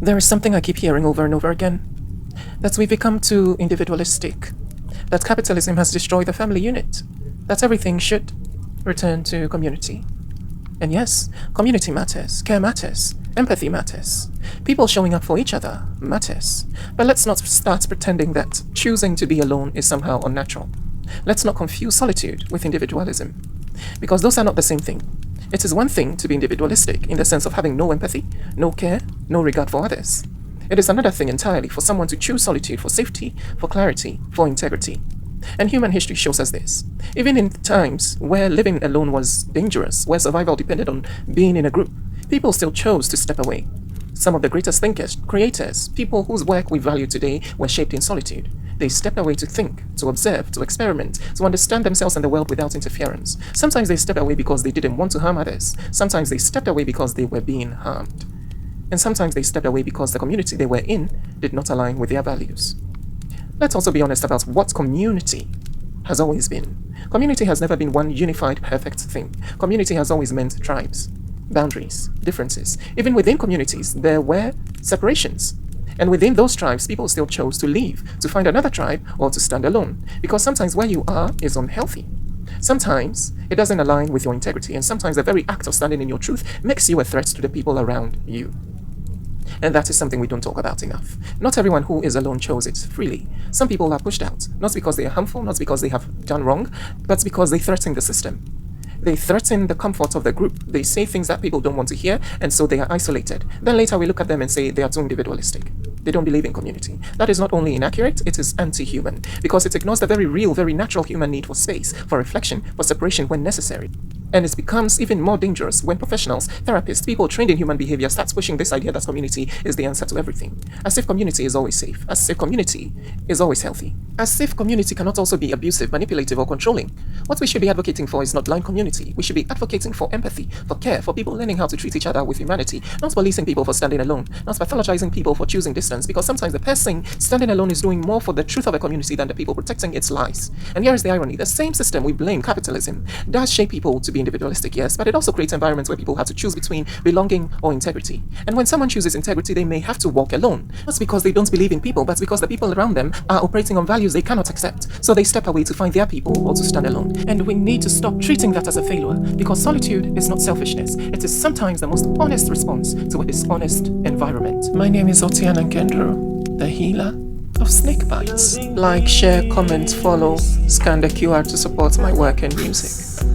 There is something I keep hearing over and over again, that we've become too individualistic, that capitalism has destroyed the family unit, that everything should return to community. And yes, community matters, care matters, empathy matters, people showing up for each other matters. But let's not start pretending that choosing to be alone is somehow unnatural. Let's not confuse solitude with individualism, because those are not the same thing. It is one thing to be individualistic in the sense of having no empathy, no care, no regard for others. It is another thing entirely for someone to choose solitude for safety, for clarity, for integrity. And human history shows us this. Even in times where living alone was dangerous, where survival depended on being in a group, people still chose to step away. Some of the greatest thinkers, creators, people whose work we value today were shaped in solitude. They stepped away to think, to observe, to experiment, to understand themselves and the world without interference. Sometimes they stepped away because they didn't want to harm others. Sometimes they stepped away because they were being harmed. And sometimes they stepped away because the community they were in did not align with their values. Let's also be honest about what community has always been. Community has never been one unified, perfect thing. Community has always meant tribes, boundaries, differences. Even within communities, there were separations. And within those tribes, people still chose to leave, to find another tribe, or to stand alone. Because sometimes where you are is unhealthy. Sometimes it doesn't align with your integrity, and sometimes the very act of standing in your truth makes you a threat to the people around you. And that is something we don't talk about enough. Not everyone who is alone chose it freely. Some people are pushed out, not because they are harmful, not because they have done wrong, but because they threaten the system. They threaten the comfort of the group. They say things that people don't want to hear, and so they are isolated. Then later we look at them and say they are too individualistic. They don't believe in community. That is not only inaccurate, it is anti-human, because it ignores the very real, very natural human need for space, for reflection, for separation when necessary. And it becomes even more dangerous when professionals, therapists, people trained in human behavior starts pushing this idea that community is the answer to everything. As if community is always safe. As if community is always healthy. As if community cannot also be abusive, manipulative, or controlling. What we should be advocating for is not blind community. We should be advocating for empathy, for care, for people learning how to treat each other with humanity, not policing people for standing alone, not pathologizing people for choosing distance, because sometimes the person standing alone is doing more for the truth of a community than the people protecting its lies. And here is the irony. The same system we blame, capitalism, does shape people to be individualistic, yes, but it also creates environments where people have to choose between belonging or integrity. And when someone chooses integrity, they may have to walk alone. Not because they don't believe in people, but because the people around them are operating on values they cannot accept. So they step away to find their people or to stand alone. And we need to stop treating that as a failure, because solitude is not selfishness. It is sometimes the most honest response to a dishonest environment. My name is Otiana Nkendro, the healer of snake bites. Like, share, comment, follow, scan the QR to support my work and music.